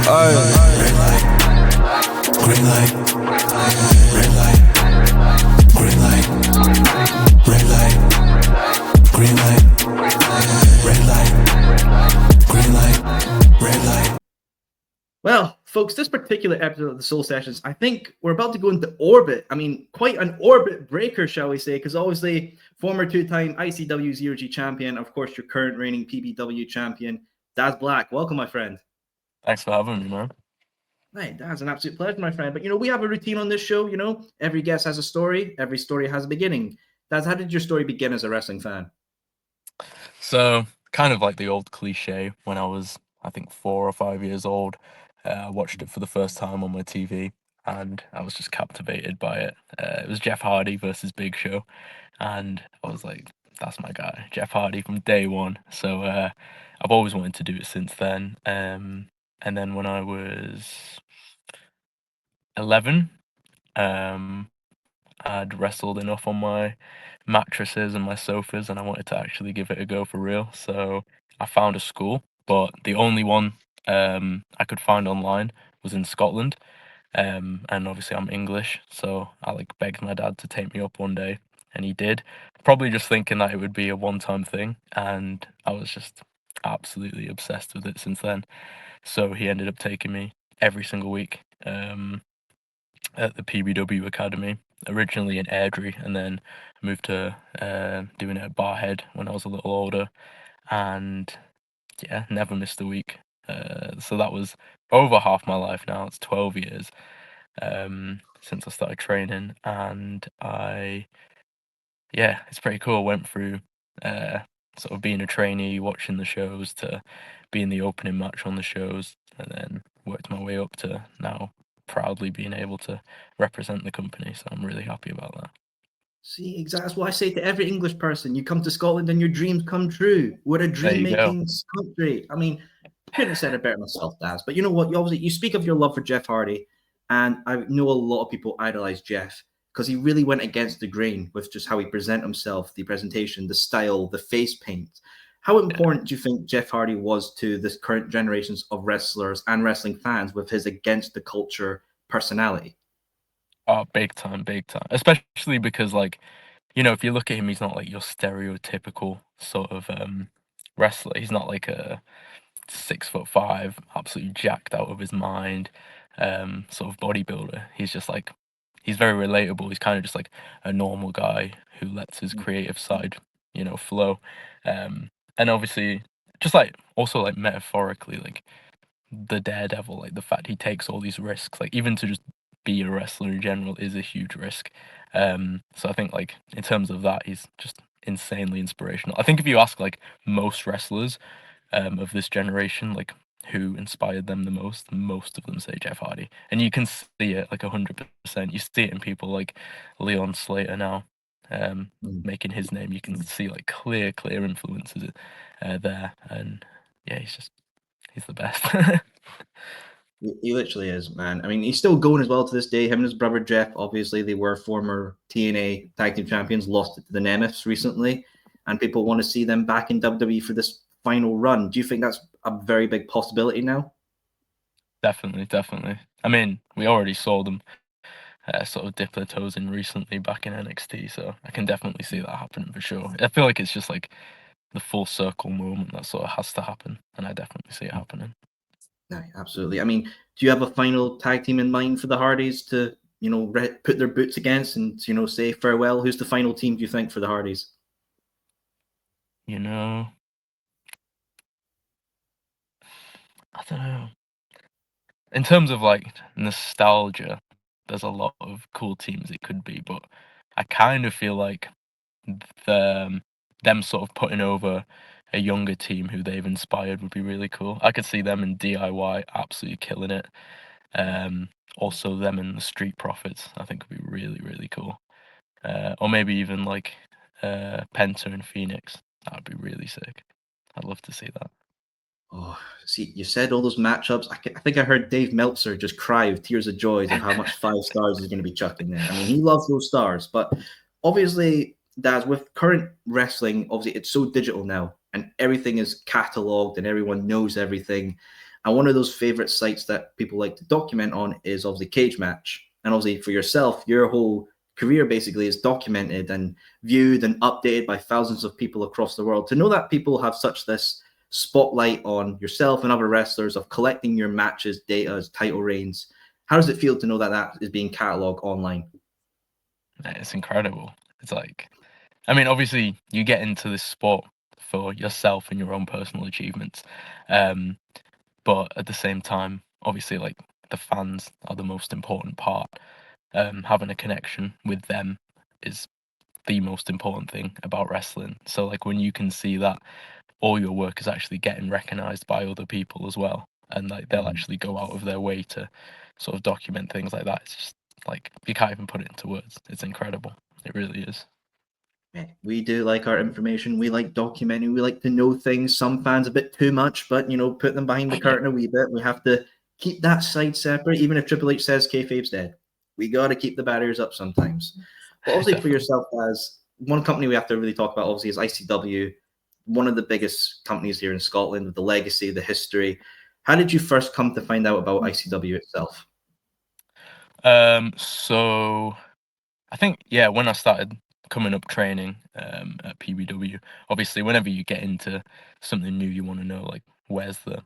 Red light, green light, red light, green light, red light, green light, red light, green light, red light. Well, folks, this particular episode of the Soul Sessions, I think we're about to go into orbit. I mean, quite an orbit breaker, shall we say, because obviously former two-time ICW Zero-G champion, of course, your current reigning PBW champion, Daz Black. Welcome, my friend. Thanks for having me, man. Hey, that's an absolute pleasure, my friend. But, we have a routine on this show, Every guest has a story. Every story has a beginning. Daz, how did your story begin as a wrestling fan? So, kind of like the old cliche, when I was, I think, 4 or 5 years old, I watched it for the first time on my TV, and I was just captivated by it. It was Jeff Hardy versus Big Show, and I was like, that's my guy, Jeff Hardy from day one. So, I've always wanted to do it since then. And then when I was 11, I'd wrestled enough on my mattresses and my sofas, and I wanted to actually give it a go for real. So I found a school, but the only one I could find online was in Scotland. And obviously I'm English, so I begged my dad to take me up one day, and he did. Probably just thinking that it would be a one-time thing, and I was just absolutely obsessed with it since then. So he ended up taking me every single week at the PBW Academy, originally in Airdrie, and then moved to doing it at Barhead when I was a little older, and yeah, never missed a week. So that was over half my life now. It's 12 years since I started training, and it's pretty cool. Went through sort of being a trainee, watching the shows, to being the opening match on the shows, and then worked my way up to now proudly being able to represent the company. So I'm really happy about that. See, exactly. That's what I say to every English person. You come to Scotland and your dreams come true. We're a dream-making country. I mean, I couldn't have said it better myself, Daz. But you know what? You speak of your love for Jeff Hardy, and I know a lot of people idolize Jeff because he really went against the grain with just how he present himself, the presentation, the style, the face paint. How important do you think Jeff Hardy was to this current generations of wrestlers and wrestling fans with his against the culture personality? Oh, big time. Especially because, if you look at him, he's not like your stereotypical sort of wrestler. He's not like a 6'5", absolutely jacked out of his mind, sort of bodybuilder. He's just he's very relatable. He's kind of just like a normal guy who lets his creative side, flow. And obviously, just also metaphorically, the daredevil, the fact he takes all these risks, even to just be a wrestler in general is a huge risk. So I think in terms of that, he's just insanely inspirational. I think if you ask most wrestlers of this generation, who inspired them the most of them say Jeff Hardy, and you can see it 100%. You see it in people like Leon Slater now, making his name. You can see clear influences there, and yeah, he's the best. He literally is, man. I mean, he's still going as well to this day. Him and his brother Jeff, obviously, they were former TNA Tag Team Champions, lost it to the Nemeths recently, and people want to see them back in WWE for this final run. Do you think that's a very big possibility now? Definitely. I mean, we already saw them sort of dip their toes in recently back in NXT, so I can definitely see that happening for sure. I feel like it's just the full circle moment that sort of has to happen, and I definitely see it happening. No, absolutely. I mean, do you have a final tag team in mind for the Hardys to, put their boots against and, say farewell? Who's the final team, do you think, for the Hardys? I don't know. In terms of nostalgia, there's a lot of cool teams it could be, but I kind of feel like them sort of putting over a younger team who they've inspired would be really cool. I could see them in DIY absolutely killing it. Also them in the Street Profits, I think would be really, really cool. Or maybe even Penta and Phoenix. That would be really sick. I'd love to see that. Oh, see, you said all those matchups. I think I heard Dave Meltzer just cry with tears of joy of how much 5 stars he's going to be chucking there. I mean, he loves those stars, but obviously, Daz, with current wrestling, obviously it's so digital now, and everything is cataloged, and everyone knows everything. And one of those favorite sites that people like to document on is obviously Cage Match. And obviously for yourself, your whole career basically is documented and viewed and updated by thousands of people across the world. To know that people have such this spotlight on yourself and other wrestlers of collecting your matches, data, title reigns, how does it feel to know that that is being cataloged online? It's incredible. It's like, I mean, obviously you get into this sport for yourself and your own personal achievements, but at the same time, obviously, like the fans are the most important part. Having a connection with them is the most important thing about wrestling. So like when you can see that all your work is actually getting recognized by other people as well, and like they'll actually go out of their way to sort of document things like that, it's just like you can't even put it into words. It's incredible. It really is. We do like our information. We like documenting. We like to know things. Some fans a bit too much, but put them behind the curtain a wee bit. We have to keep that side separate, even if Triple H says kayfabe's dead. We got to keep the barriers up sometimes. But obviously, for yourself, as one company we have to really talk about, obviously, is ICW, one of the biggest companies here in Scotland with the legacy, the history. How did you first come to find out about ICW itself? So I think when I started coming up training at PBW, obviously whenever you get into something new, you want to know like where's the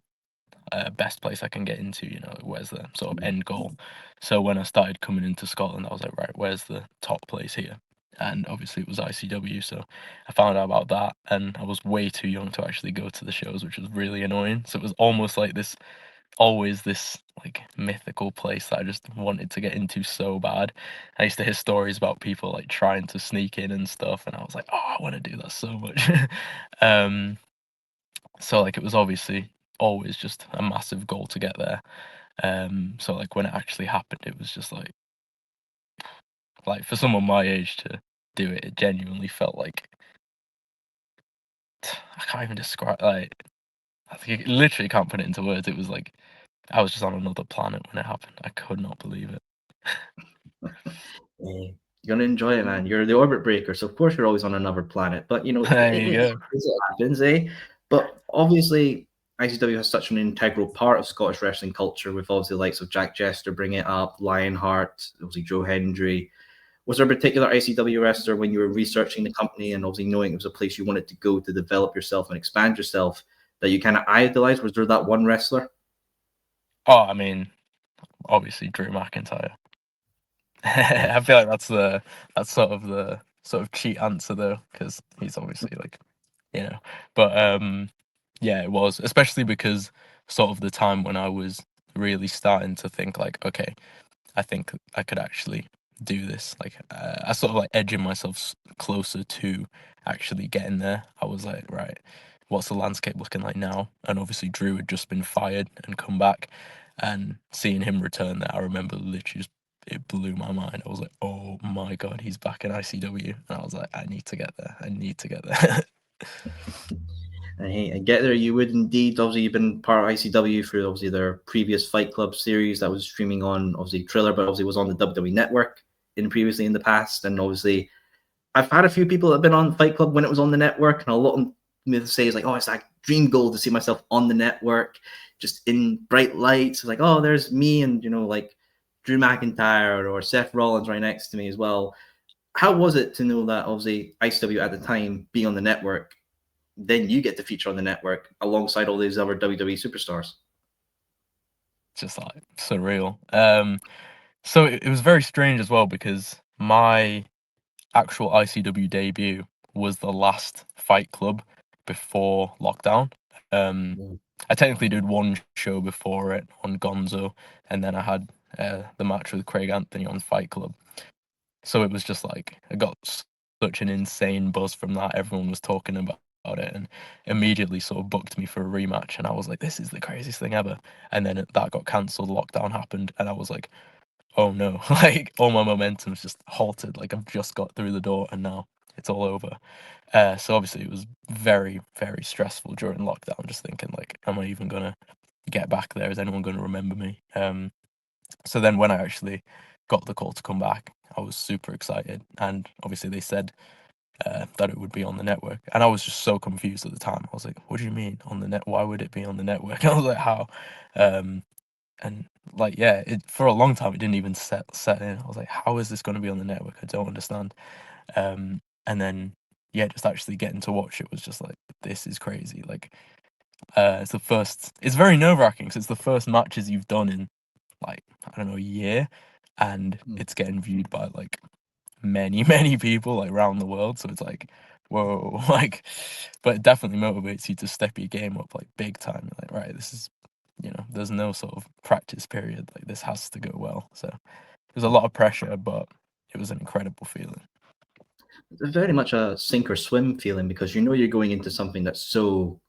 best place I can get into, where's the sort of end goal. So when I started coming into Scotland, I was like, right, where's the top place here? And obviously it was ICW, so I found out about that, and I was way too young to actually go to the shows, which was really annoying. So it was almost like always this like mythical place that I just wanted to get into so bad. I used to hear stories about people like trying to sneak in and stuff, and I was like, oh, I want to do that so much. So like it was obviously always just a massive goal to get there. So like when it actually happened, it was just like for someone my age to do it, it genuinely felt like I can't even describe, like I think you literally can't put it into words. It was like I was just on another planet when it happened. I could not believe it. You're gonna enjoy it, man. You're the orbit breaker, so of course you're always on another planet. But There you go. it happens, eh? But obviously, ICW has such an integral part of Scottish wrestling culture, with obviously the likes of Jack Jester bringing it up, Lionheart, obviously Joe Hendry. Was there a particular ICW wrestler when you were researching the company and obviously knowing it was a place you wanted to go to develop yourself and expand yourself that you kind of idolized? Was there that one wrestler? Oh, I mean, obviously Drew McIntyre. I feel like that's sort of the cheat answer though, because he's obviously like, but yeah, it was, especially because sort of the time when I was really starting to think like, okay, I think I could actually do this. Like, I sort of like edging myself closer to actually getting there. I was like, right, what's the landscape looking like now? And obviously Drew had just been fired and come back, and seeing him return there, I remember literally just, it blew my mind. I was like, oh my God, he's back in ICW. And I was like, I need to get there. I need to get there. And hey, I get there. You would indeed. Obviously, you've been part of ICW through obviously their previous Fight Club series that was streaming on obviously Triller, but obviously was on the WWE Network previously in the past. And obviously, I've had a few people that have been on Fight Club when it was on the network, and a lot of them say is like, oh, it's like dream goal to see myself on the network, just in bright lights. It's like, oh, there's me and like Drew McIntyre or Seth Rollins right next to me as well. How was it to know that obviously ICW at the time being on the network, then you get to feature on the network alongside all these other WWE superstars? Just like surreal. So it was very strange as well, because my actual ICW debut was the last Fight Club before lockdown. I technically did one show before it on Gonzo, and then I had the match with Craig Anthony on Fight Club. So it was just like, I got such an insane buzz from that. Everyone was talking about it and immediately sort of booked me for a rematch. And I was like, this is the craziest thing ever. And then that got cancelled, lockdown happened, and I was like, oh no, like all my momentum's just halted. Like I've just got through the door and now it's all over. So obviously it was very, very stressful during lockdown, just thinking like, am I even gonna get back there? Is anyone gonna remember me? So then when I actually got the call to come back, I was super excited. And obviously they said that it would be on the network, and I was just so confused at the time. I was like, "What do you mean on the net? Why would it be on the network?" I was like, "How?" And like, yeah, for a long time it didn't even set in. I was like, "How is this going to be on the network? I don't understand." And then yeah, just actually getting to watch it was just like, this is crazy. Like, it's very nerve-wracking because it's the first matches you've done in like, I don't know, a year, and it's getting viewed by like many people like around the world. So it's like, whoa, like, but it definitely motivates you to step your game up like big time. You're like, right, this is, there's no sort of practice period. Like, this has to go well. So there's a lot of pressure, but it was an incredible feeling. It's very much a sink or swim feeling, because you're going into something that's so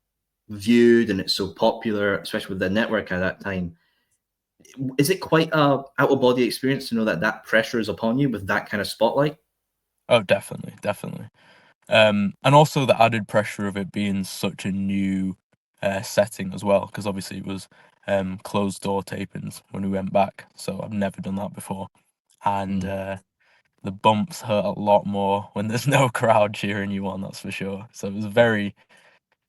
viewed and it's so popular, especially with the network at that time. Is it quite a out of body experience to know that pressure is upon you with that kind of spotlight? Oh, definitely. And also the added pressure of it being such a new setting as well, because obviously it was closed door tapings when we went back, so I've never done that before, and the bumps hurt a lot more when there's no crowd cheering you on, that's for sure. So it was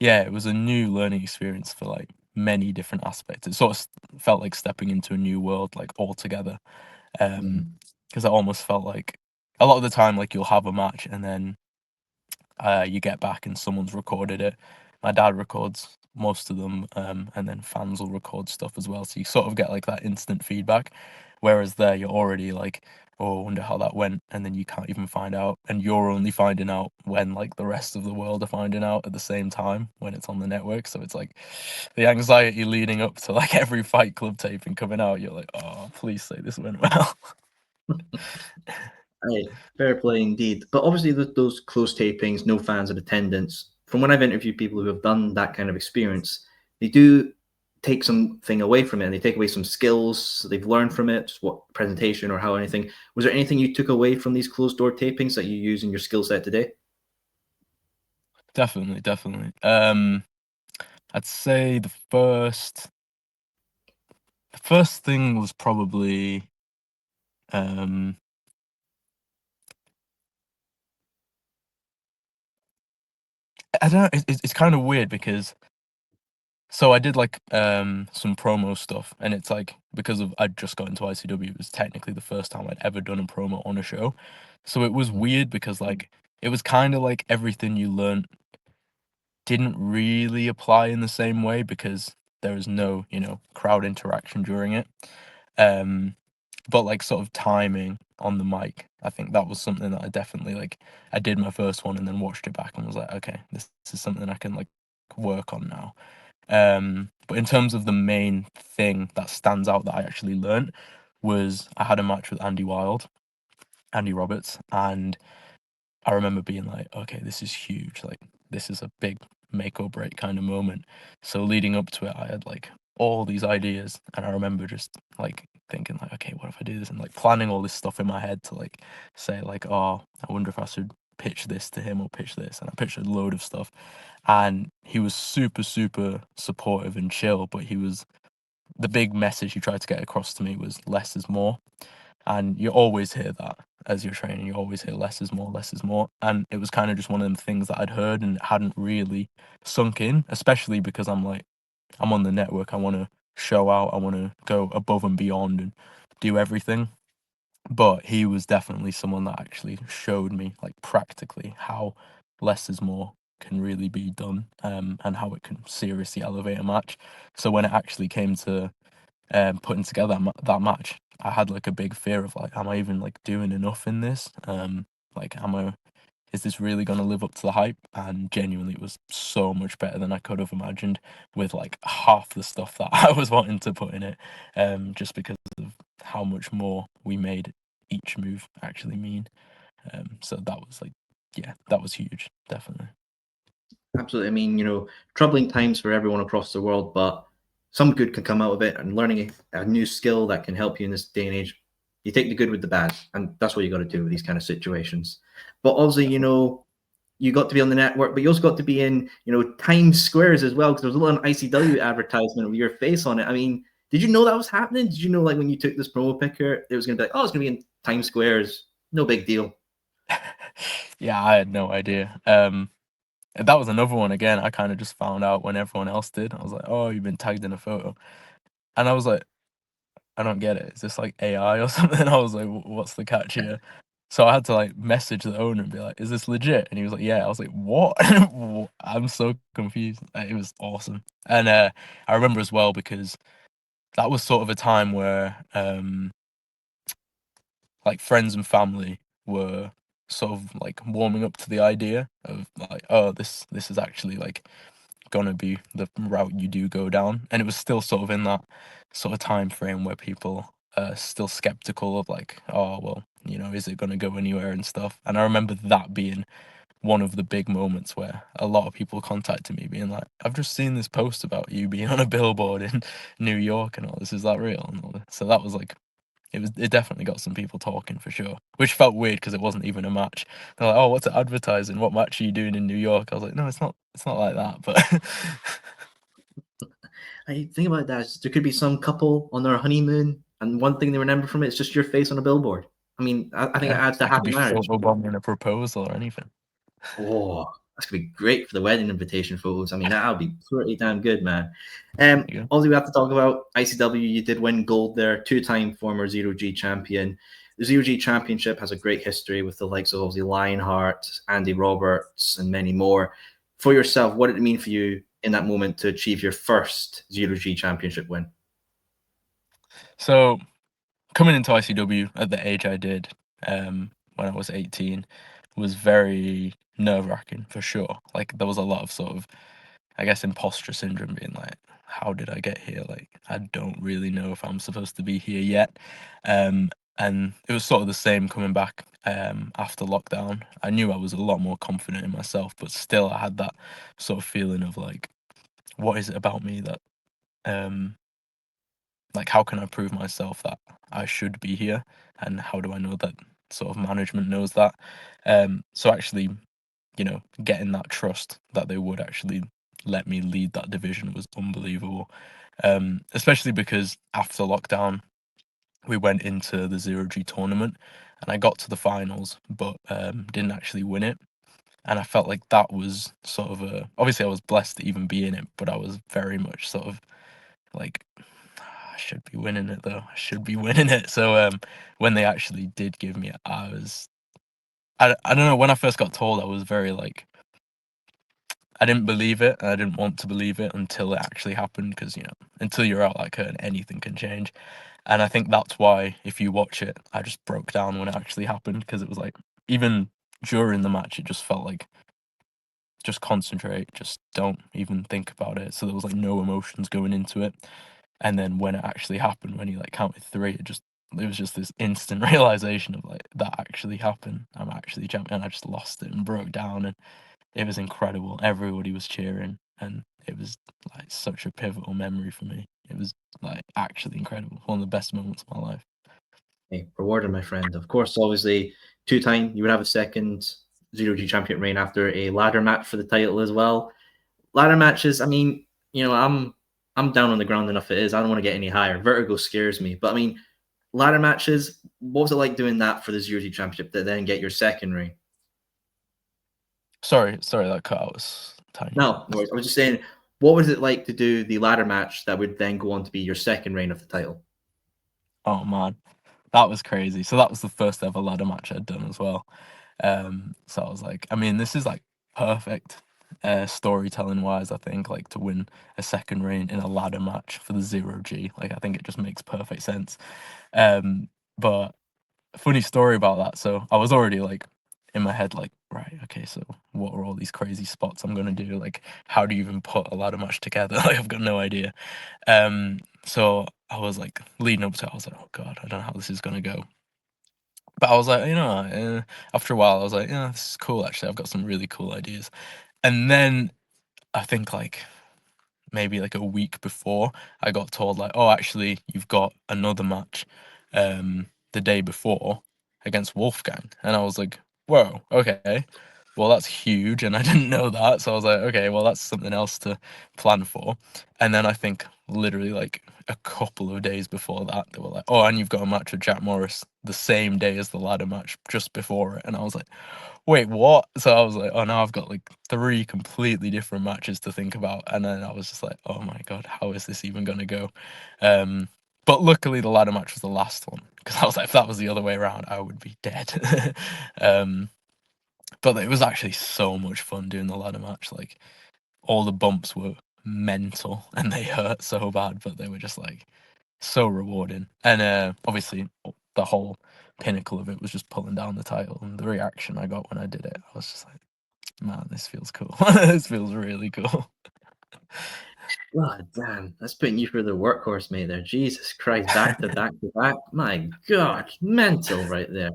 it was a new learning experience for like many different aspects. It sort of felt like stepping into a new world like altogether, because I almost felt like a lot of the time, like, you'll have a match and then you get back and someone's recorded it. My dad records most of them, and then fans will record stuff as well. So you sort of get like that instant feedback. Whereas there, you're already like, oh, I wonder how that went, and then you can't even find out, and you're only finding out when like the rest of the world are finding out at the same time when it's on the network. So it's like the anxiety leading up to like every Fight Club taping coming out. You're like, oh, please say this went well. Right, fair play indeed. But obviously, those close tapings, no fans in attendance. From when I've interviewed people who have done that kind of experience, they do take something away from it, and they take away some skills they've learned from it, what presentation or how anything. Was there anything you took away from these closed door tapings that you use in your skill set today? Definitely. I'd say the first thing was probably I don't know, it's kind of weird because so I did like some promo stuff, and it's like, because of I'd just got into ICW, it was technically the first time I'd ever done a promo on a show. So it was weird because like it was kind of like everything you learned didn't really apply in the same way because there was no, crowd interaction during it. But like sort of timing on the mic, I think that was something that I definitely like. I did my first one and then watched it back and was like, okay, this is something I can like work on now. But in terms of the main thing that stands out that I actually learned was I had a match with Andy Roberts, and I remember being like, okay, this is huge. Like, this is a big make or break kind of moment. So leading up to it, I had like all these ideas, and I remember just like thinking like, okay, what if I do this, and like planning all this stuff in my head to like say like, oh, I wonder if I should pitch this to him or pitch this, and I pitched a load of stuff, and he was super supportive and chill. But the big message he tried to get across to me was less is more. And you always hear that as you're training. You always hear less is more, less is more. And it was kind of just one of them things that I'd heard and hadn't really sunk in, especially because I'm on the network. I want to show out. I want to go above and beyond and do everything. But he was definitely someone that actually showed me like practically how less is more can really be done, and how it can seriously elevate a match. So when it actually came to putting together that match, I had like a big fear of like, am I even like doing enough in this? Like, is this really going to live up to the hype? And genuinely, it was so much better than I could have imagined, with like half the stuff that I was wanting to put in it, just because of how much more we made each move actually mean. So that was like, yeah, that was huge, definitely. Absolutely. I mean, troubling times for everyone across the world, but some good can come out of it, and learning a new skill that can help you in this day and age. You take the good with the bad, and that's what you got to do with these kind of situations. But obviously, you got to be on the network, but you also got to be in, Times Squares as well, because there was a little ICW advertisement with your face on it. I mean, did you know that was happening? Did you know, like, when you took this promo picture, it was going to be like, oh, it's going to be in Times Squares, no big deal? Yeah, I had no idea. That was another one again. I kind of just found out when everyone else did. I was like, "Oh, you've been tagged in a photo," and I was like, "I don't get it. Is this like AI or something?" I was like, "What's the catch here?" So I had to like message the owner and be like, "Is this legit?" And he was like, "Yeah." I was like, "What?" I'm so confused. It was awesome, and I remember as well because that was sort of a time where like friends and family were sort of like warming up to the idea of like, oh, this is actually like gonna be the route you do go down, and it was still sort of in that sort of time frame where people are still skeptical of like, oh well, you know, is it gonna go anywhere and stuff. And I remember that being one of the big moments where a lot of people contacted me being like, I've just seen this post about you being on a billboard in New York and all this, is that real? And all this. So that was like, it definitely got some people talking for sure, which felt weird because it wasn't even a match. They're like, "Oh, what's it advertising? What match are you doing in New York?" I was like, "No, it's not like that." But I think about that. There could be some couple on their honeymoon, and one thing they remember from it is just your face on a billboard. I mean, I think it yeah, adds to it could happy be marriage. photobombing a proposal or anything. Oh, that's gonna be great for the wedding invitation photos. I mean, that'll be pretty damn good, man. There you go. Obviously, we have to talk about ICW. You did win gold there, two-time former Zero-G champion. The Zero-G Championship has a great history with the likes of obviously Lionheart, Andy Roberts, and many more. For yourself, what did it mean for you in that moment to achieve your first Zero-G Championship win? So coming into ICW at the age I did, when I was 18, was very nerve-wracking for sure. Like there was a lot of sort of, I guess, imposter syndrome, being like, how did I get here? Like, I don't really know if I'm supposed to be here yet. And it was sort of the same coming back after lockdown. I knew I was a lot more confident in myself, but still I had that sort of feeling of like, what is it about me that, um, like, how can I prove myself that I should be here? And how do I know that sort of management knows that? So actually, you know, getting that trust that they would actually let me lead that division was unbelievable. Especially because after lockdown, we went into the Zero-G tournament and I got to the finals, but didn't actually win it. And I felt like that was sort of a, obviously I was blessed to even be in it, but I was very much sort of like, I should be winning it though. I should be winning it. So when they actually did give me it, I don't know, when I first got told, I was very like, I didn't believe it, and I didn't want to believe it until it actually happened, because, you know, until you're out that curtain, anything can change. And I think that's why, if you watch it, I just broke down when it actually happened, because it was like, even during the match, it just felt like, just concentrate, just don't even think about it. So there was like no emotions going into it. And then when it actually happened, when he like counted three, it was just this instant realization of like, that actually happened. I'm actually champion. I just lost it and broke down, and it was incredible. Everybody was cheering, and it was like such a pivotal memory for me. It was like actually incredible. One of the best moments of my life. Hey, rewarded, my friend. Of course, obviously, two-time. You would have a second Zero-G champion reign after a ladder match for the title as well. Ladder matches, I mean, I'm down on the ground enough it is. I don't want to get any higher. Vertigo scares me. But I mean, ladder matches, what was it like doing that for the Zero-G championship to then get your second reign? Sorry, that cut out was tiny. No, no worries. I was just saying, what was it like to do the ladder match that would then go on to be your second reign of the title? Oh man, that was crazy. So that was the first ever ladder match I'd done as well. So I was like, I mean, this is like perfect storytelling wise, I think, like to win a second reign in a ladder match for the Zero-G. Like, I think it just makes perfect sense. But funny story about that. So I was already like in my head, like, right, okay, so what are all these crazy spots I'm gonna do? Like, how do you even put a ladder match together? Like, I've got no idea. So I was like leading up to it, I was like, oh god, I don't know how this is gonna go. But I was like, you know, after a while, I was like, yeah, this is cool. Actually, I've got some really cool ideas. And then I think like maybe like a week before, I got told like, oh, actually, you've got another match the day before against Wolfgang. And I was like, whoa, okay. Well, that's huge, and I didn't know that. So I was like, okay, well, that's something else to plan for. And then I think literally like a couple of days before that, they were like, "Oh, and you've got a match with Jack Morris the same day as the ladder match just before it." And I was like, "Wait, what?" So I was like, "Oh, now I've got like 3 completely different matches to think about." And then I was just like, "Oh my god, how is this even gonna go?" But luckily the ladder match was the last one, because I was like, if that was the other way around, I would be dead. But it was actually so much fun doing the ladder match. Like, all the bumps were mental and they hurt so bad, but they were just like so rewarding. And obviously the whole pinnacle of it was just pulling down the title, and the reaction I got when I did it, I was just like, man, this feels cool. This feels really cool. God damn, that's putting you through the workhorse, mate. There, Jesus Christ, back to back to back. My God, mental right there.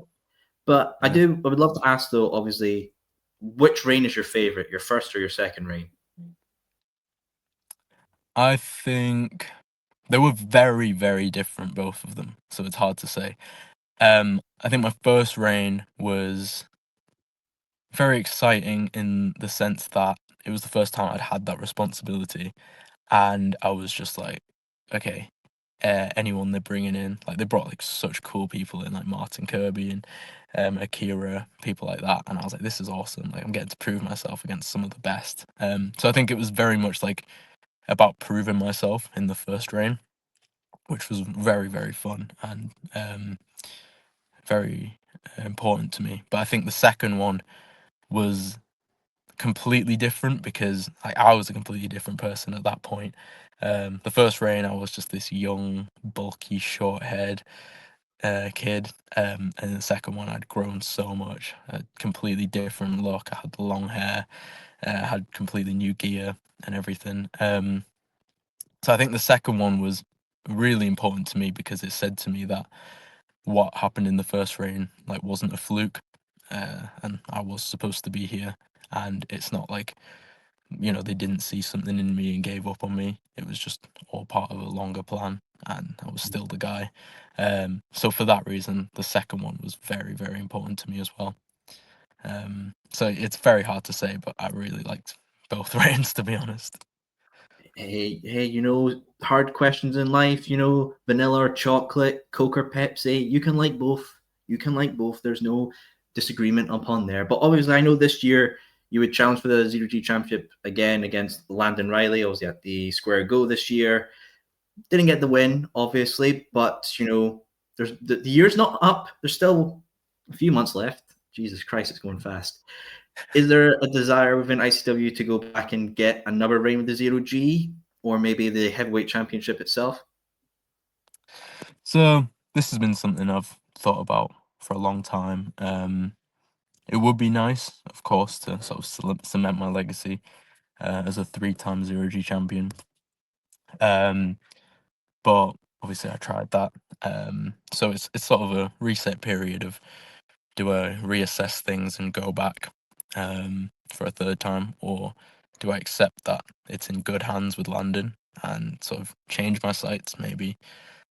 But I would love to ask though, obviously, which reign is your favorite, your first or your second reign? I think they were very, very different, both of them, so it's hard to say. I think my first reign was very exciting in the sense that it was the first time I'd had that responsibility, and I was just like, okay, anyone they're bringing in, like they brought like such cool people in, like Martin Kirby and Akira, people like that, and I was like, this is awesome. Like, I'm getting to prove myself against some of the best. So I think it was very much like about proving myself in the first reign, which was very, very fun and very important to me. But I think the second one was completely different, because I was a completely different person at that point. The first reign, I was just this young, bulky, short-haired kid, and the second one, I'd grown so much, a completely different look. I had long hair, had completely new gear and everything. So I think the second one was really important to me, because it said to me that what happened in the first reign like wasn't a fluke, and I was supposed to be here. And it's not like, you know, they didn't see something in me and gave up on me. It was just all part of a longer plan, and I was still the guy. So for that reason, the second one was very, very important to me as well. So it's very hard to say, but I really liked both reigns, to be honest. Hey, you know, hard questions in life, you know, vanilla or chocolate, Coke or Pepsi. You can like both. You can like both. There's no disagreement upon there. But obviously, I know this year you would challenge for the Zero-G Championship again against Landon Riley. Obviously, at the Square Go this year. Didn't get the win, obviously, but you know, there's the year's not up. There's still a few months left. Jesus Christ, it's going fast. Is there a desire within ICW to go back and get another reign with the Zero-G, or maybe the heavyweight championship itself? So this has been something I've thought about for a long time. It would be nice, of course, to sort of cement my legacy as a 3-time Zero-G champion. But obviously I tried that. So it's sort of a reset period of, do I reassess things and go back for a third time, or do I accept that it's in good hands with Landon and sort of change my sights maybe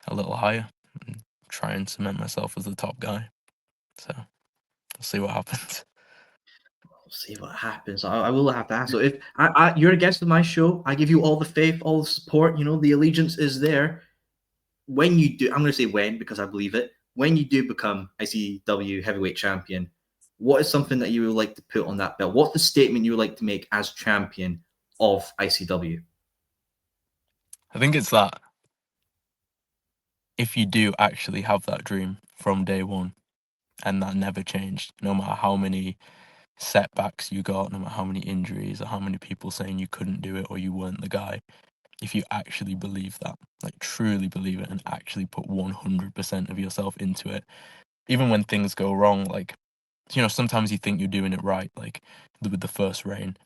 a little higher and try and cement myself as the top guy? So we'll see what happens. We'll see what happens. I will have to ask. So if you're a guest of my show, I give you all the faith, all the support. You know, the allegiance is there. When you do, I'm going to say when because I believe it. When you do become ICW heavyweight champion, what is something that you would like to put on that belt? What's the statement you would like to make as champion of ICW? I think it's that if you do actually have that dream from day one, and that never changed, no matter how many setbacks you got, no matter how many injuries or how many people saying you couldn't do it or you weren't the guy, if you actually believe that, like truly believe it, and actually put 100% of yourself into it, even when things go wrong, like, you know, sometimes you think you're doing it right, like with the first reign,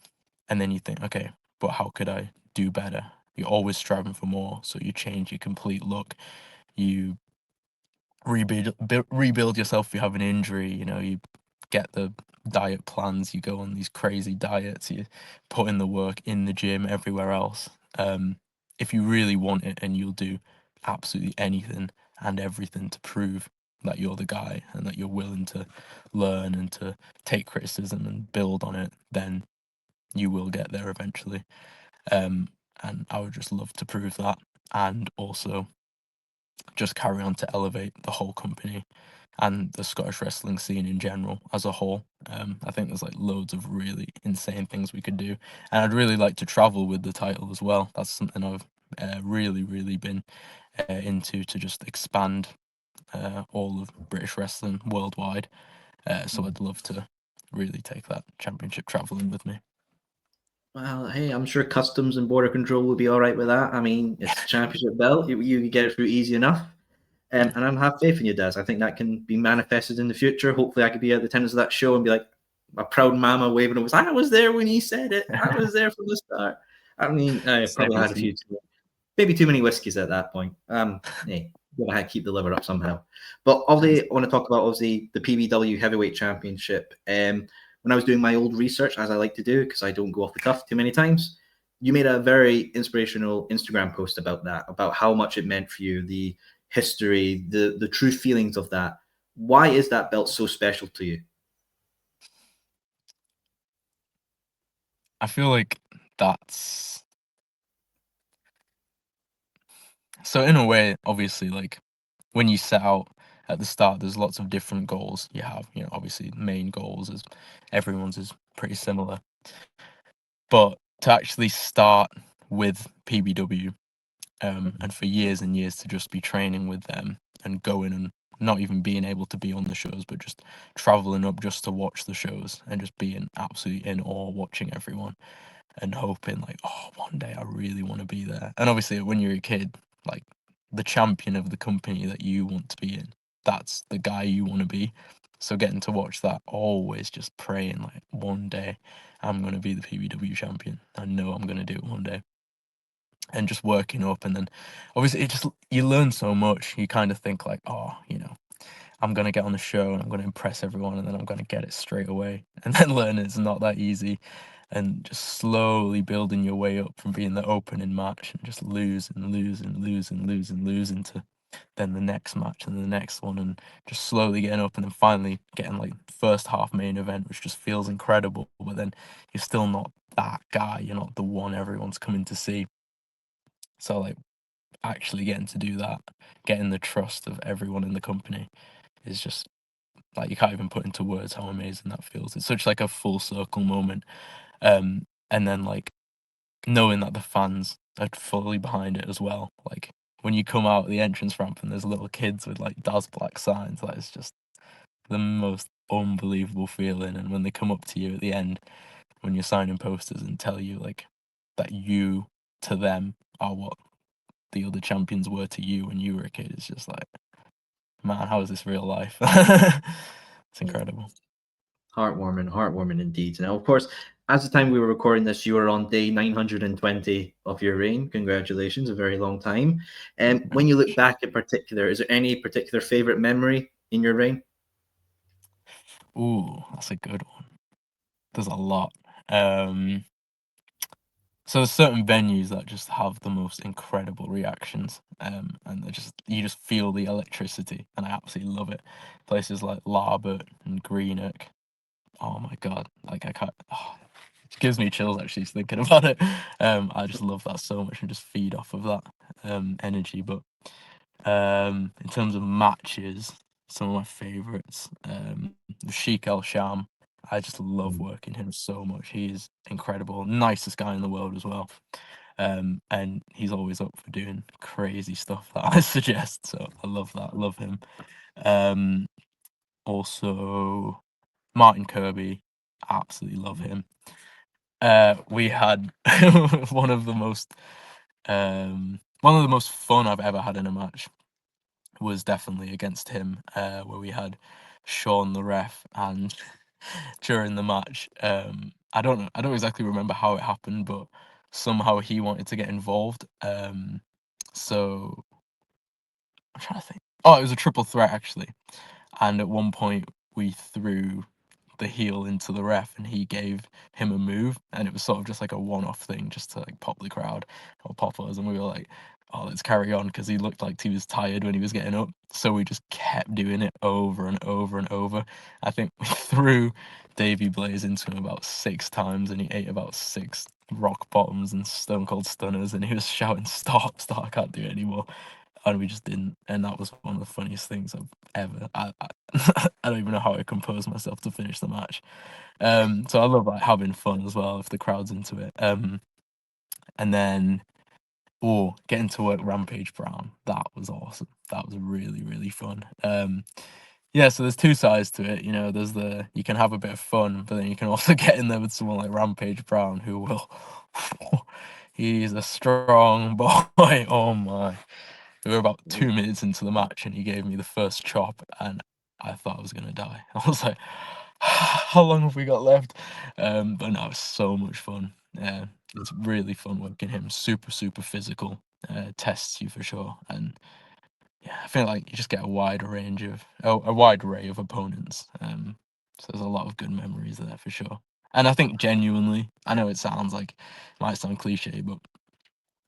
and then you think, okay, but how could I do better? You're always striving for more, so you change your complete look. You rebuild yourself if you have an injury. You know, you get the diet plans, you go on these crazy diets, you put in the work in the gym, everywhere else. If you really want it, and you'll do absolutely anything and everything to prove that you're the guy and that you're willing to learn and to take criticism and build on it, then you will get there eventually. And I would just love to prove that. and also just carry on to elevate the whole company and the Scottish wrestling scene in general as a whole. I think there's like loads of really insane things we could do, and I'd really like to travel with the title as well. That's something I've really been into, to just expand all of British wrestling worldwide. So I'd love to really take that championship traveling with me. Well, hey, I'm sure customs and border control will be all right with that. I mean, it's a championship belt. You get it through easy enough. And I have faith in you, Daz. I think that can be manifested in the future. Hopefully, I could be at the attendance of that show and be like a proud mama waving it. I was there when he said it. I was there from the start. I mean, I probably had a few, maybe too many whiskeys at that point. Hey, gotta keep the liver up somehow. But obviously, I want to talk about the PBW Heavyweight Championship. When I was doing my old research, as I like to do, because I don't go off the cuff too many times, you made a very inspirational Instagram post about that, about how much it meant for you, the history, the true feelings of that. Why is that belt so special to you? I feel like that's, so in a way, obviously, like when you set out at the start, there's lots of different goals you have. You know, obviously main goals is everyone's is pretty similar, but to actually start with PBW, and for years and years to just be training with them and going and not even being able to be on the shows, but just traveling up just to watch the shows and just being absolutely in awe watching everyone and hoping like, oh, one day I really want to be there. And obviously when you're a kid, like the champion of the company that you want to be in, that's the guy you want to be. So getting to watch that, always just praying like, one day I'm going to be the PBW champion. I know I'm going to do it one day. And just working up, and then obviously it just, you learn so much. You kind of think like, oh, you know, I'm going to get on the show and I'm going to impress everyone and then I'm going to get it straight away. And then learn it's not that easy, and just slowly building your way up from being the opening match and just lose and lose and lose and lose and lose into then the next match and the next one, and just slowly getting up and then finally getting like first half main event, which just feels incredible. But then you're still not that guy. You're not the one everyone's coming to see. So like actually getting to do that, getting the trust of everyone in the company, is just like, you can't even put into words how amazing that feels. It's such like a full circle moment. And then like knowing that the fans are fully behind it as well. Like when you come out the entrance ramp and there's little kids with like Daz Black signs, like it's just the most unbelievable feeling. And when they come up to you at the end, when you're signing posters and tell you like that you to them are what the other champions were to you when you were a kid, it's just like, man, how is this real life? It's incredible. Heartwarming indeed. Now, of course, as the time we were recording this, you were on day 920 of your reign. Congratulations, a very long time. And when you look back in particular, is there any particular favorite memory in your reign? Ooh, that's a good one. There's a lot. So there's certain venues that just have the most incredible reactions, and you just feel the electricity, and I absolutely love it. Places like Larbert and Greenock. Oh my god, like I can't. Oh, it gives me chills actually thinking about it. I just love that so much and just feed off of that energy. But in terms of matches, some of my favorites, Sheik El Sham. I just love working him so much. He's incredible, nicest guy in the world as well. And he's always up for doing crazy stuff that I suggest. So I love that. I love him. Also Martin Kirby, absolutely love him. We had one of the most fun I've ever had in a match was definitely against him, where we had Sean the ref, and during the match, I don't exactly remember how it happened, but somehow he wanted to get involved. So I'm trying to think. Oh, it was a triple threat actually, and at one point we threw the heel into the ref and he gave him a move, and it was sort of just like a one-off thing just to like pop the crowd or pop us, and we were like, oh, let's carry on, because he looked like he was tired when he was getting up. So we just kept doing it over and over and over. I think we threw Davey Blaze into him about 6 times and he ate about 6 rock bottoms and stone cold stunners, and he was shouting, "Stop, stop! I can't do it anymore." And we just didn't, and that was one of the funniest things I've ever. I don't even know how I composed myself to finish the match. So I love like having fun as well if the crowd's into it. And then, getting to work Rampage Brown, that was awesome. That was really, really fun. Yeah, so there's two sides to it. You know, there's you can have a bit of fun, but then you can also get in there with someone like Rampage Brown who will. He's a strong boy. Oh my. We were about 2 minutes into the match and he gave me the first chop and I thought I was going to die. I was like, how long have we got left? But no, it's so much fun. It's really fun working him. Super, super physical. Tests you for sure. And yeah, I feel like you just get a wide array of opponents. So there's a lot of good memories there for sure. And I think genuinely, I know it might sound cliche, but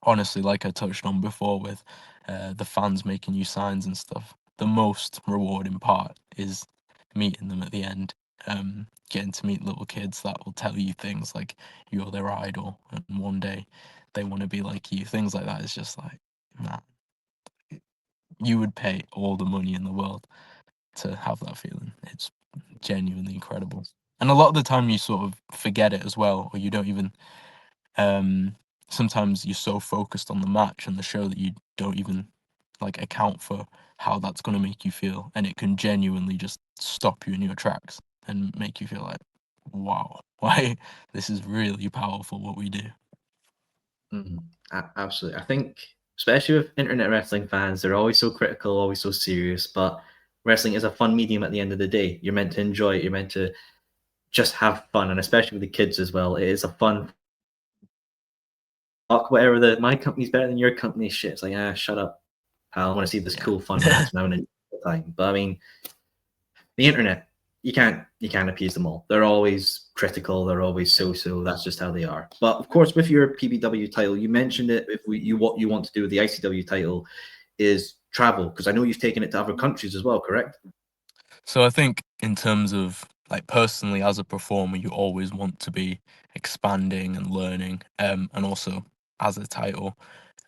honestly, like I touched on before with the fans making you signs and stuff, the most rewarding part is meeting them at the end. Getting to meet little kids that will tell you things like you're their idol and one day they want to be like you. Things like that is just like, man, you would pay all the money in the world to have that feeling. It's genuinely incredible. And a lot of the time you sort of forget it as well, or you don't even sometimes you're so focused on the match and the show that you don't even like account for how that's going to make you feel, and it can genuinely just stop you in your tracks and make you feel like, wow, why this is really powerful what we do. Absolutely. I think, especially with internet wrestling fans, they're always so critical, always so serious. But wrestling is a fun medium at the end of the day. You're meant to enjoy it. You're meant to just have fun, and especially with the kids as well. It is a fun talk. Whatever my company's better than your company. Shit, it's like shut up, pal. I want to see this cool fun match now and time. But I mean, the internet, you can't appease them all. They're always critical. They're always so. That's just how they are. But of course, with your PBW title, you mentioned it. What you want to do with the ICW title is travel, because I know you've taken it to other countries as well, correct? So I think in terms of like personally as a performer, you always want to be expanding and learning, and also as a title,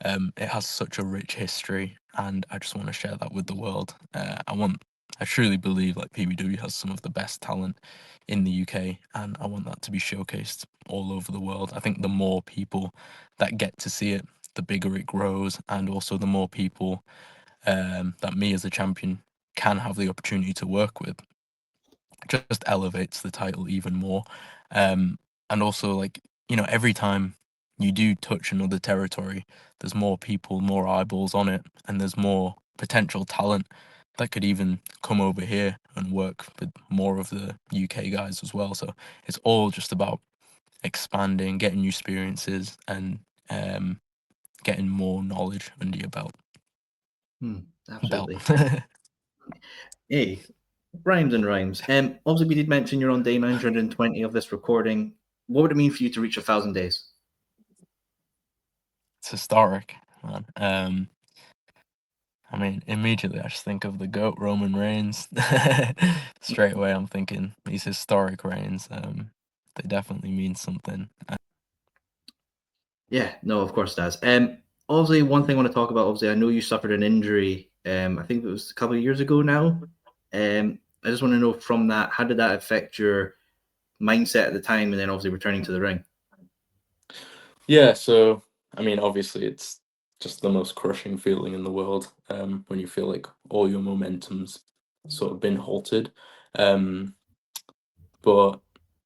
it has such a rich history, and I just want to share that with the world. I truly believe like PBW has some of the best talent in the UK, and I want that to be showcased all over the world. I think the more people that get to see it, the bigger it grows, and also the more people that me as a champion can have the opportunity to work with, just elevates the title even more. And also, like, you know, every time you do touch another territory, there's more people, more eyeballs on it, and there's more potential talent that could even come over here and work with more of the UK guys as well. So it's all just about expanding, getting new experiences, and getting more knowledge under your belt. Absolutely. Hey, rhymes and rhymes. Obviously, we did mention you're on day 920 of this recording. What would it mean for you to reach 1,000 days? It's historic, man. I mean, immediately I just think of the GOAT, Roman Reigns. Straight away, I'm thinking these historic reigns. They definitely mean something. Yeah, no, of course it does. Obviously, one thing I want to talk about, obviously, I know you suffered an injury, I think it was a couple of years ago now. I just want to know from that, how did that affect your mindset at the time and then obviously returning to the ring? Yeah, so, I mean, obviously, it's just the most crushing feeling in the world when you feel like all your momentum's sort of been halted. But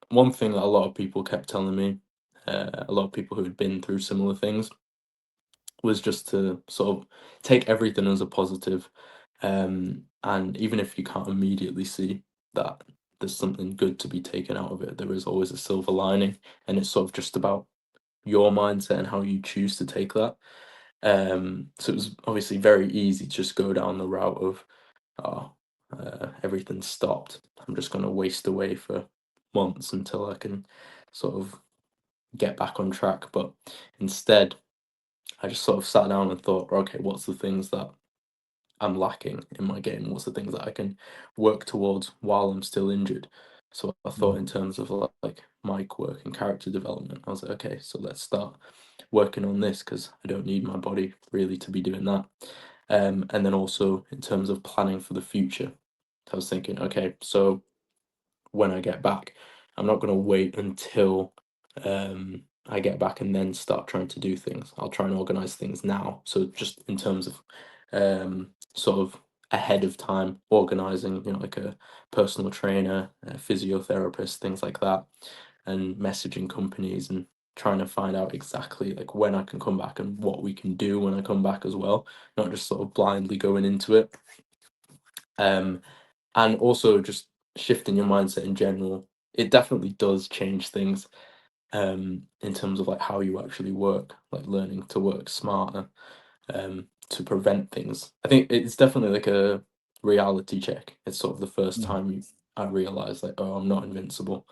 one thing that a lot of people kept telling me, a lot of people who had been through similar things, was just to sort of take everything as a positive. And even if you can't immediately see that there's something good to be taken out of it, there is always a silver lining. And it's sort of just about your mindset and how you choose to take that. So it was obviously very easy to just go down the route of, everything's stopped. I'm just going to waste away for months until I can sort of get back on track. But instead, I just sort of sat down and thought, okay, what's the things that I'm lacking in my game? What's the things that I can work towards while I'm still injured? So I thought in terms of like mic work and character development, I was like, okay, so let's start working on this because I don't need my body really to be doing that. And then also in terms of planning for the future, I was thinking, okay, so when I get back, I'm not going to wait until I get back and then start trying to do things. I'll try and organize things now. So just in terms of sort of ahead of time organizing, you know, like a personal trainer, a physiotherapist, things like that, and messaging companies and trying to find out exactly like when I can come back and what we can do when I come back as well, not just sort of blindly going into it. And also just shifting your mindset in general, it definitely does change things in terms of like how you actually work, like learning to work smarter to prevent things. I think it's definitely like a reality check. It's sort of the first time I realized like, oh, I'm not invincible.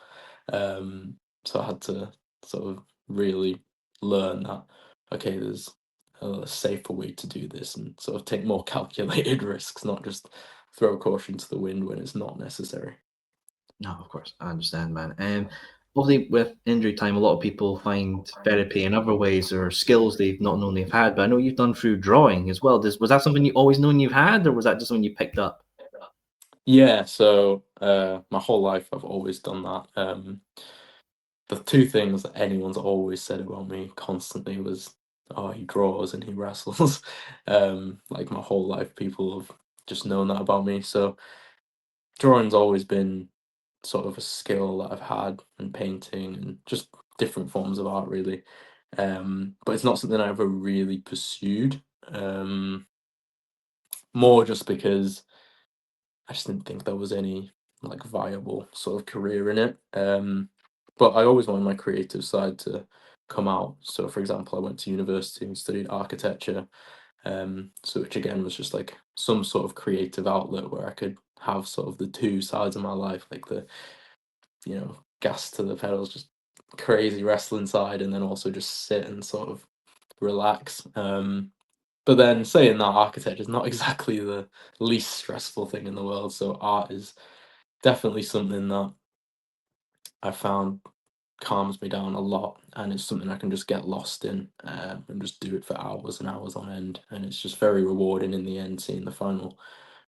So I had to sort of really learn that, okay, there's a safer way to do this and sort of take more calculated risks, not just throw caution to the wind when it's not necessary. No, of course, I understand, man. And obviously, with injury time, a lot of people find therapy in other ways or skills they've not known they've had. But I know you've done through drawing as well. Was that something you always known you've had, or was that just something you picked up? Yeah, so my whole life I've always done that. The two things that anyone's always said about me constantly was, "Oh, he draws and he wrestles." Like my whole life, people have just known that about me. So drawing's always been sort of a skill that I've had, and painting and just different forms of art, really. But it's not something I ever really pursued. More just because I just didn't think there was any like viable sort of career in it. But I always wanted my creative side to come out. So, for example, I went to university and studied architecture. So which again was just like some sort of creative outlet where I could have sort of the two sides of my life, like the, you know, gas to the pedals, just crazy wrestling side, and then also just sit and sort of relax. But then saying that, architecture is not exactly the least stressful thing in the world. So art is definitely something that I found calms me down a lot, and it's something I can just get lost in and just do it for hours and hours on end. And it's just very rewarding in the end, seeing the final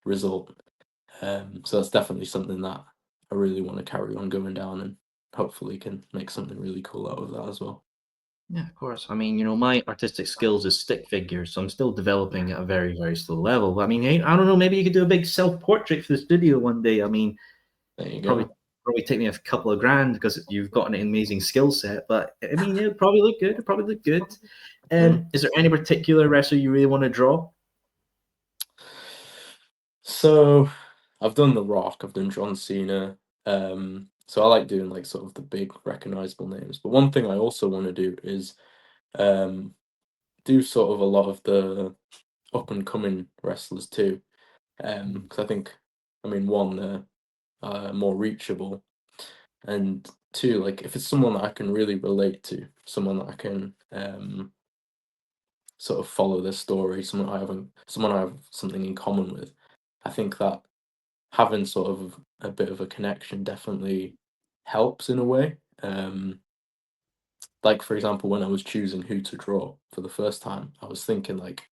result. So that's definitely something that I really want to carry on going down, and hopefully can make something really cool out of that as well. Yeah, of course. I mean, my artistic skills is stick figures, so I'm still developing at a very, very slow level. But I mean, hey, I don't know. Maybe you could do a big self portrait for the studio one day. I mean, There you probably go. probably take me a couple of grand because you've got an amazing skill set. But I mean, it'll probably look good. It'll probably look good. Is there any particular wrestler you really want to draw? So I've done The Rock, I've done John Cena. So I like doing like sort of the big recognizable names. But one thing I also want to do is um, do sort of a lot of the up and coming wrestlers too. Because I think, I mean, one, they're more reachable, and two, like if it's someone that I can really relate to, someone that I can sort of follow their story, someone I have something in common with, I think that having sort of a bit of a connection definitely helps in a way. Like for example, when I was choosing who to draw for the first time, I was thinking like,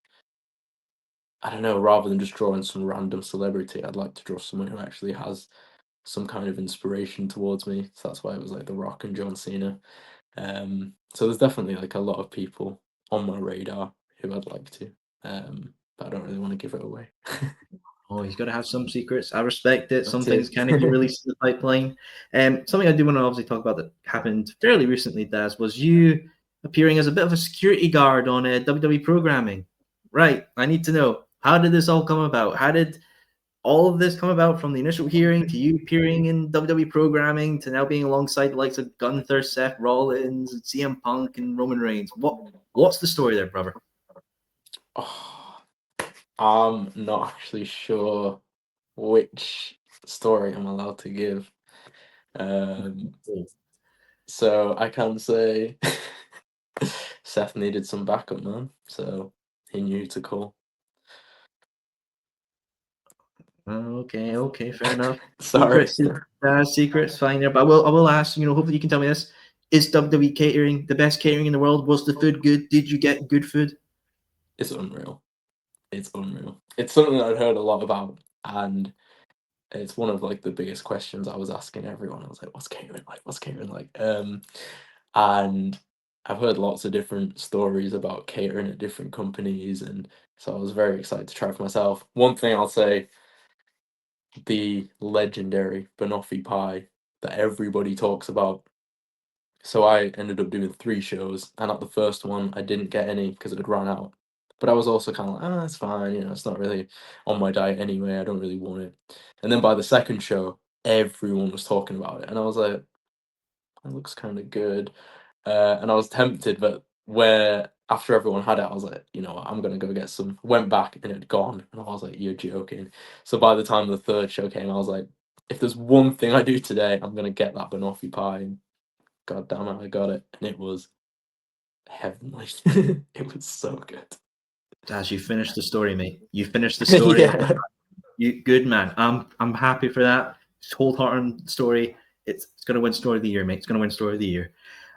I don't know, rather than just drawing some random celebrity, I'd like to draw someone who actually has some kind of inspiration towards me. So that's why it was like The Rock and John Cena. So there's definitely like a lot of people on my radar who I'd like to, but I don't really want to give it away. Oh, he's got to have some secrets. I respect it. Some That's things it. kind of get released in the pipeline. Something I do want to obviously talk about that happened fairly recently, Daz, was you appearing as a bit of a security guard on WWE programming. Right. I need to know, how did this all come about? How did all of this come about, from the initial hearing to you appearing in WWE programming to now being alongside the likes of Gunther, Seth Rollins, CM Punk, and Roman Reigns? What's the story there, brother? Oh, I'm not actually sure which story I'm allowed to give. Um, so I can say Seth needed some backup, man. So he knew who to call. Okay, fair enough. Sorry. Secrets, fine there. But I will ask, hopefully you can tell me this. Is WWE catering the best catering in the world? Was the food good? Did you get good food? It's unreal. It's unreal. It's something I'd heard a lot about, and it's one of like the biggest questions I was asking everyone. I was like, "What's catering like? What's catering like?" And I've heard lots of different stories about catering at different companies, and so I was very excited to try for myself. One thing I'll say, the legendary banoffee pie that everybody talks about. So I ended up doing 3 shows, and at the first one, I didn't get any because it had run out. But I was also kind of like, "Oh, that's fine, it's not really on my diet anyway, I don't really want it." And then by the second show, everyone was talking about it, and I was like, "That looks kinda good." And I was tempted, but where after everyone had it, I was like, "You know what, I'm gonna go get some." Went back and it had gone, and I was like, "You're joking." So by the time the third show came, I was like, "If there's one thing I do today, I'm gonna get that banoffee pie," and god damn it, I got it, and it was heavenly. It was so good. Daz, you finished the story, mate. You finished the story. Yeah. You good man. I'm happy for that. Wholehearted story. It's gonna win story of the year, mate. It's gonna win story of the year.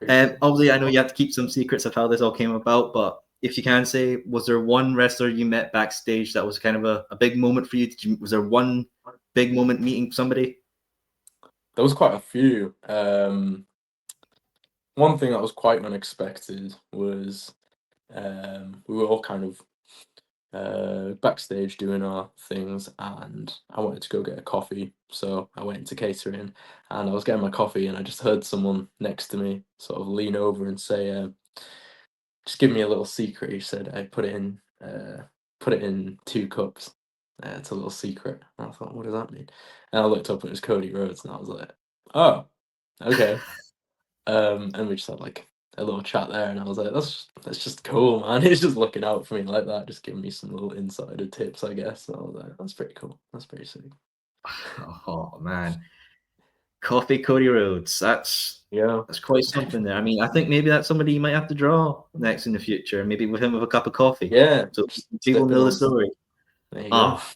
Obviously, I know you have to keep some secrets of how this all came about, but if you can say, was there one wrestler you met backstage that was kind of a big moment for you? Was there one big moment meeting somebody? There was quite a few. One thing that was quite unexpected was we were all kind of backstage doing our things, and I wanted to go get a coffee, so I went into catering, and I was getting my coffee, and I just heard someone next to me sort of lean over and say, "Just give me a little secret." He said, "I put it in 2 cups. It's a little secret." And I thought, "What does that mean?" And I looked up and it was Cody Rhodes, and I was like, "Oh, okay." And we just had like a little chat there, and I was like, "That's just cool, man." He's just looking out for me like that, just giving me some little insider tips, I guess. And I was like, "That's pretty cool. That's pretty sick." Oh man, Coffee Cody Rhodes. Yeah, That's quite something there. I mean, I think maybe that's somebody you might have to draw next in the future. Maybe with him with a cup of coffee, yeah. so Just people stepping know the on. story. There you go. Oh,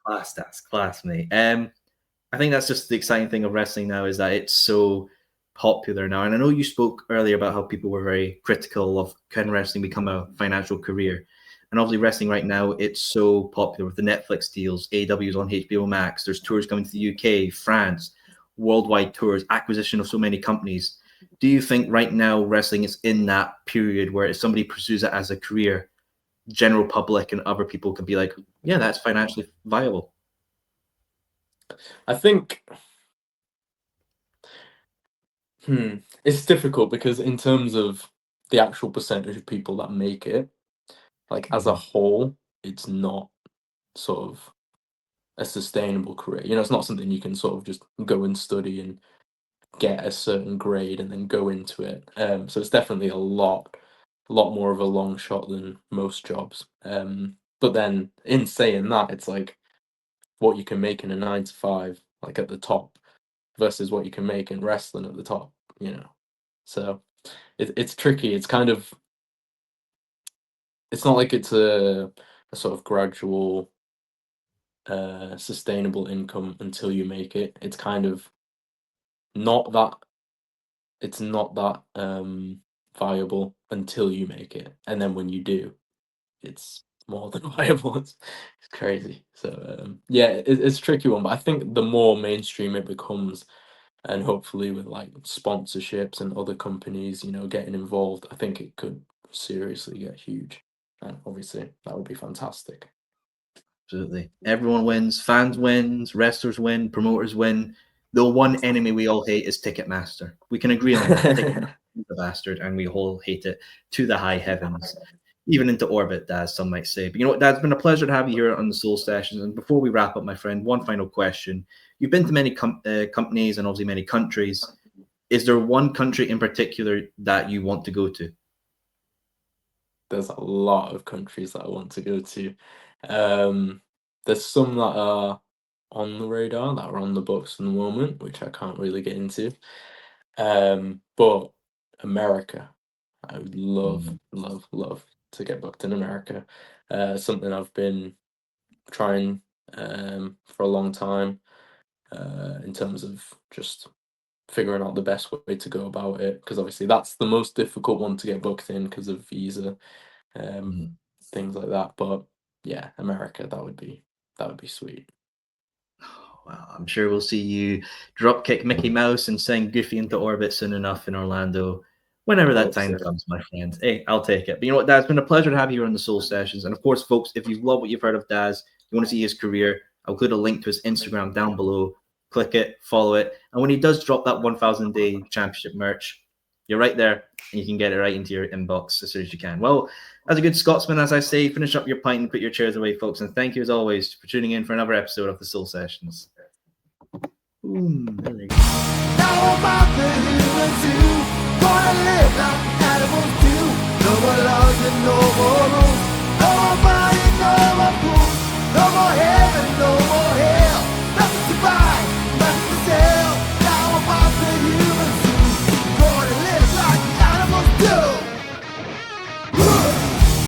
class, that's class, mate. I think that's just the exciting thing of wrestling now is that it's so popular now. And I know you spoke earlier about how people were very critical of can wrestling become a financial career. And obviously, wrestling right now, it's so popular with the Netflix deals. AEW's on HBO Max. There's tours coming to the UK, France, worldwide tours, acquisition of so many companies. Do you think right now wrestling is in that period where if somebody pursues it as a career, general public and other people can be like, yeah, that's financially viable? I think it's difficult because in terms of the actual percentage of people that make it, like as a whole, it's not sort of a sustainable career. It's not something you can sort of just go and study and get a certain grade and then go into it. So it's definitely a lot more of a long shot than most jobs. But then in saying that, it's like what you can make in a 9 to 5, like at the top, versus what you can make in wrestling at the top. So it's tricky. It's kind of it's not like it's a sort of gradual sustainable income until you make it. It's kind of not that it's not that viable until you make it, and then when you do, it's more than viable. It's crazy. So yeah, it's a tricky one, but I think the more mainstream it becomes, and hopefully with like sponsorships and other companies, getting involved, I think it could seriously get huge, and obviously that would be fantastic. Absolutely. Everyone wins. Fans wins. Wrestlers win. Promoters win. The one enemy we all hate is Ticketmaster. We can agree on that. Ticketmaster is a bastard, and we all hate it to the high heavens, even into orbit, as some might say. But you know what, Dad? It's been a pleasure to have you here on the Soul Sessions. And before we wrap up, my friend, one final question. You've been to many companies and obviously many countries. Is there one country in particular that you want to go to? There's a lot of countries that I want to go to. There's some that are on the radar, that are on the books at the moment, which I can't really get into. But America, I would love, love, love to get booked in America. Something I've been trying for a long time in terms of just figuring out the best way to go about it, because obviously that's the most difficult one to get booked in because of visa, things like that. But yeah, America, that would be sweet. Well, I'm sure we'll see you dropkick Mickey Mouse and send Goofy into orbit soon enough in Orlando, whenever that time comes, my friend. Hey, I'll take it. But you know what, Daz, it's been a pleasure to have you on the Soul Sessions. And of course, folks, if you love what you've heard of Daz, you want to see his career, I'll include a link to his Instagram down below. Click it, follow it. And when he does drop that 1,000 day championship merch, you're right there and you can get it right into your inbox as soon as you can. Well, as a good Scotsman, as I say, finish up your pint and put your chairs away, folks. And thank you as always for tuning in for another episode of the Soul Sessions. There we go. Now I'm out the human too. Gonna live like animals do. No more laws and no more rules.